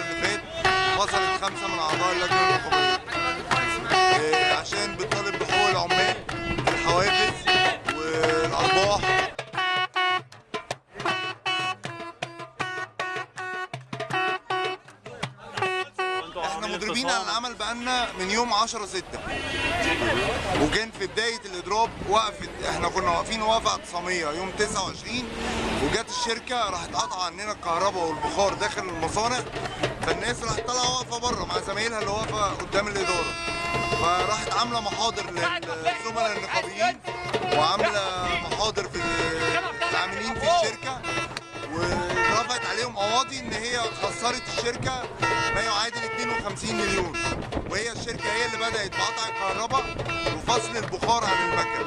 اللي فات فصلت 5 من اعضاء اللجنه النقابيه عشان بتطالب بحقوق العمال، الحوافز والارباح. احنا مضربين عن العمل بقالنا من يوم 10/6، وكان في بدايه الاضراب وقفت، احنا كنا واقفين وقفه اعتصاميه يوم 29، وجت الشركه راحت قاطعه عننا الكهرباء والبخار داخل المصانع، فالناس راحت طالعه واقفه بره مع زمايلها اللي واقفه قدام الاداره، فراحت عامله محاضر للزملاء النقابيين وعامله محاضر في العاملين في الشركه، ورفعت عليهم قواضي ان هي خسرت الشركه ما يعادل 52 مليون، وهي الشركه هي اللي بدات بقطع الكهرباء وفصل البخار عن المكن.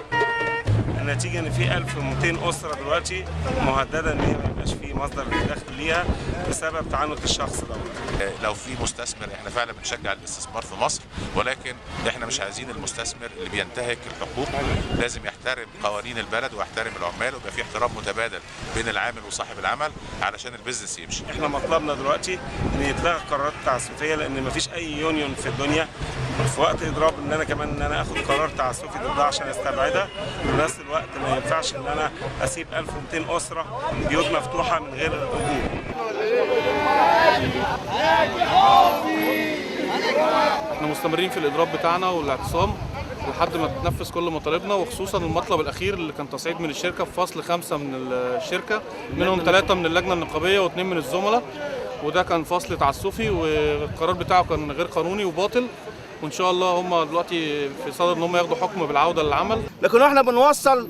النتيجه ان في 1200 اسره دلوقتي مهدده ان هي ما يبقاش في مصدر دخل ليها بسبب تعنت الشخص دوت. لو في مستثمر، احنا فعلا بنشجع الاستثمار في مصر، ولكن احنا مش عايزين المستثمر اللي بينتهك الحقوق، لازم يحترم قوانين البلد ويحترم العمال ويبقى في احترام متبادل بين العامل وصاحب العمل علشان البيزنس يمشي. احنا مطلبنا دلوقتي ان يتلغى القرارات التعسفيه، لان مفيش اي يونيون في الدنيا في وقت اضراب ان انا كمان ان انا اخد قرار تعسفي ضدها عشان استبعدها، وفي نفس الوقت ما ينفعش ان انا اسيب 1200 اسره بيوت مفتوحه من غير اجور. احنا مستمرين في الاضراب بتاعنا والاعتصام لحد ما تنفذ كل مطالبنا، وخصوصا المطلب الاخير اللي كان تصعيد من الشركه في فصل 5 من الشركه، منهم 3 من اللجنه النقابيه و2 من الزملاء، وده كان فصل تعسفي والقرار بتاعه كان غير قانوني وباطل، وان شاء الله هم دلوقتي في صدد ان هم ياخدوا حكم بالعوده للعمل. لكن احنا بنوصل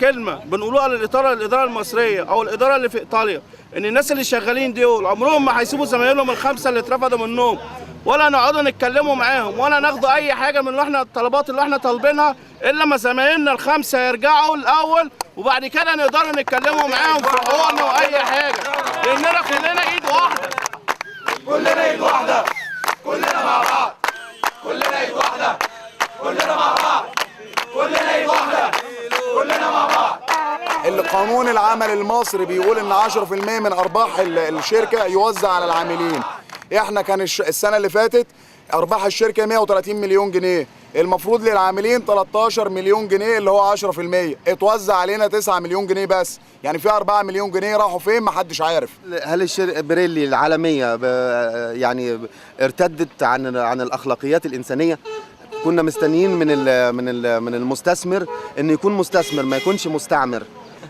كلمه بنقولوها الاداره المصريه او الاداره اللي في ايطاليا، ان الناس اللي شغالين دول عمرهم ما هيسيبوا زمايلهم الخمسه اللي اترفضوا منهم، ولا نقعدوا نتكلموا معاهم، ولا ناخدوا اي حاجه من اللي احنا الطلبات اللي احنا طالبينها، الا ما زمايلنا الخمسه يرجعوا الاول، وبعد كده نقدر نتكلموا معاهم في حقوقنا واي حاجه، لاننا كلنا ايد واحده. كلنا ايد واحده، كلنا مع بعض، كلنا ايد واحده، كلنا مع بعض، كلنا ايد واحده، كلنا مع بعض. القانون العمل المصري بيقول ان 10% من ارباح الشركه يوزع على العاملين. احنا كان السنه اللي فاتت ارباح الشركه 130 مليون جنيه، المفروض للعاملين 13 مليون جنيه اللي هو 10%، اتوزع علينا 9 مليون جنيه بس، يعني في 4 مليون جنيه راحوا فين محدش عارف. هل الشركه بريلي العالميه يعني ارتدت عن الاخلاقيات الانسانيه؟ كنا مستنيين من المستثمر ان يكون مستثمر ما يكونش مستعمر.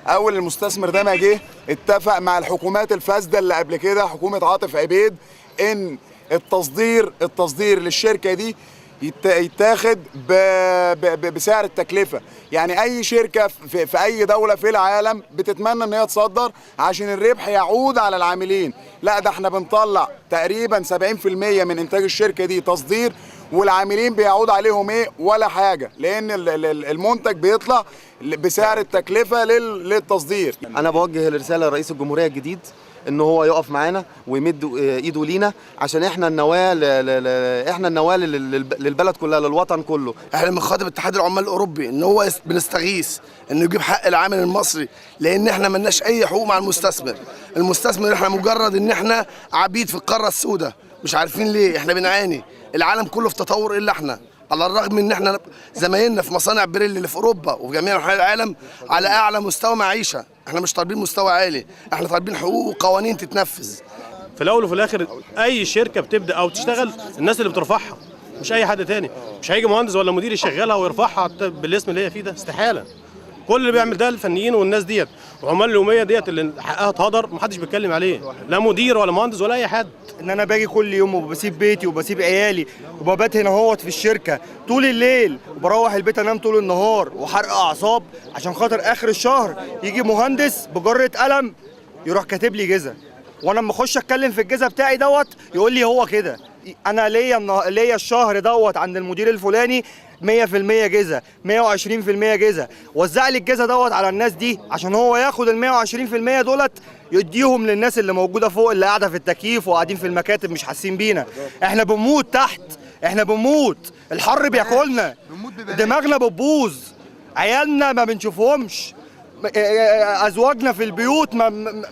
اول المستثمر ده ما جه اتفق مع الحكومات الفاسده اللي قبل كده، حكومه عاطف عبيد، ان التصدير للشركه دي يتاخد بسعر التكلفه، يعني اي شركه في اي دوله في العالم بتتمنى ان هي تصدر عشان الربح يعود على العاملين، لا ده احنا بنطلع تقريبا 70% من انتاج الشركه دي تصدير، والعاملين بيعود عليهم ايه؟ ولا حاجه، لان المنتج بيطلع بسعر التكلفه للتصدير. انا بوجه الرساله لرئيس الجمهوريه الجديد ان هو يقف معانا ويمد ايده لينا، عشان احنا النواه للبلد كلها، للوطن كله. احنا بنخاطب اتحاد العمال الاوروبي ان هو بنستغيث انه يجيب حق العامل المصري، لان احنا ملناش اي حقوق مع المستثمر احنا مجرد ان احنا عبيد في القاره السوداء، مش عارفين ليه احنا بنعاني. العالم كله في تطور الا احنا، على الرغم ان احنا زمايلنا في مصانع بريل اللي في اوروبا وفي جميع انحاء العالم على اعلى مستوى معيشه. احنا مش طالبين مستوى عالي، احنا طالبين حقوق وقوانين تتنفذ. في الاول وفي الاخر اي شركه بتبدا او تشتغل الناس اللي بترفعها، مش اي حد تاني، مش هيجي مهندس ولا مدير يشغلها ويرفعها بالاسم اللي هي فيه ده، استحاله. كل اللي بيعمل ده الفنيين والناس ديت وعمال اليوميه ديت اللي حقها اتهدر محدش بيتكلم عليه، لا مدير ولا مهندس ولا اي حد. ان انا باجي كل يوم وبسيب بيتي وبسيب عيالي وببات هنا اهوت في الشركه طول الليل، وبروح البيت انام طول النهار وحرق اعصاب عشان خاطر اخر الشهر يجي مهندس بجره قلم يروح كاتب لي جزا، وانا لما اخش اتكلم في الجزا بتاعي دوت يقول لي هو كده، انا ليا الشهر دوت عند المدير الفلاني 100% جزا، 120% جزا، وزع لي الجزا دوت على الناس دي عشان هو ياخد ال 120% دولت يديهم للناس اللي موجوده فوق، اللي قاعده في التكييف وقاعدين في المكاتب مش حاسين بينا. احنا بنموت تحت، احنا بنموت، الحر بياكلنا، دماغنا بتبوظ، عيالنا ما بنشوفهمش، ازواجنا في البيوت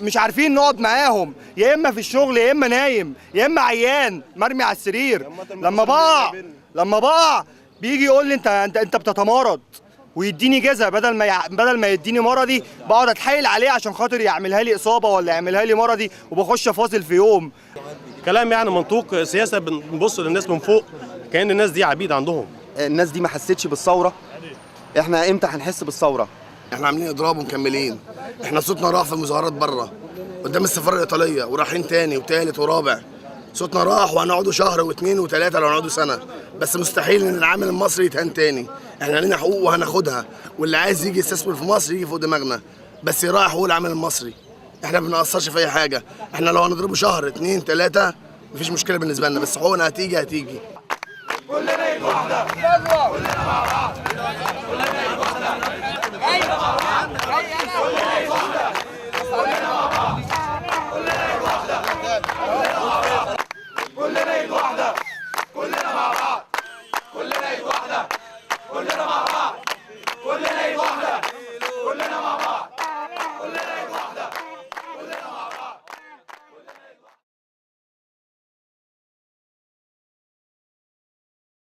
مش عارفين نقعد معاهم، يا اما في الشغل يا اما نايم يا اما عيان مرمي على السرير. لما بقع بيجي يقول لي انت بتتمرض ويديني جزا بدل ما يديني مرضي، بقعد اتحايل عليه عشان خاطر يعملها لي اصابه ولا يعملها لي مرضي، وبخش فاصل في يوم. كلام يعني منطوق سياسه، بنبص للناس من فوق كأن الناس دي عبيد عندهم. الناس دي ما حسيتش بالثوره، احنا امتى هنحس بالثوره؟ احنا عاملين اضراب ومكملين. احنا صوتنا راح في المظاهرات بره قدام السفاره الايطاليه، ورايحين تاني وتالت ورابع. صوتنا راح، وهنقعدوا شهر واثنين وثلاثه لو هنقعدوا سنه، بس مستحيل ان العامل المصري يتهان تاني. احنا لينا حقوق وهناخدها، واللي عايز يجي يستثمر في مصر يجي فوق دماغنا، بس يراعي حقوق العامل المصري. احنا ما بنقصرش في اي حاجه. احنا لو هنضربه شهر اثنين ثلاثه مفيش مشكله بالنسبه لنا، بس حقوقنا هتيجي. كلنا ايد واحده، كلنا مع بعض.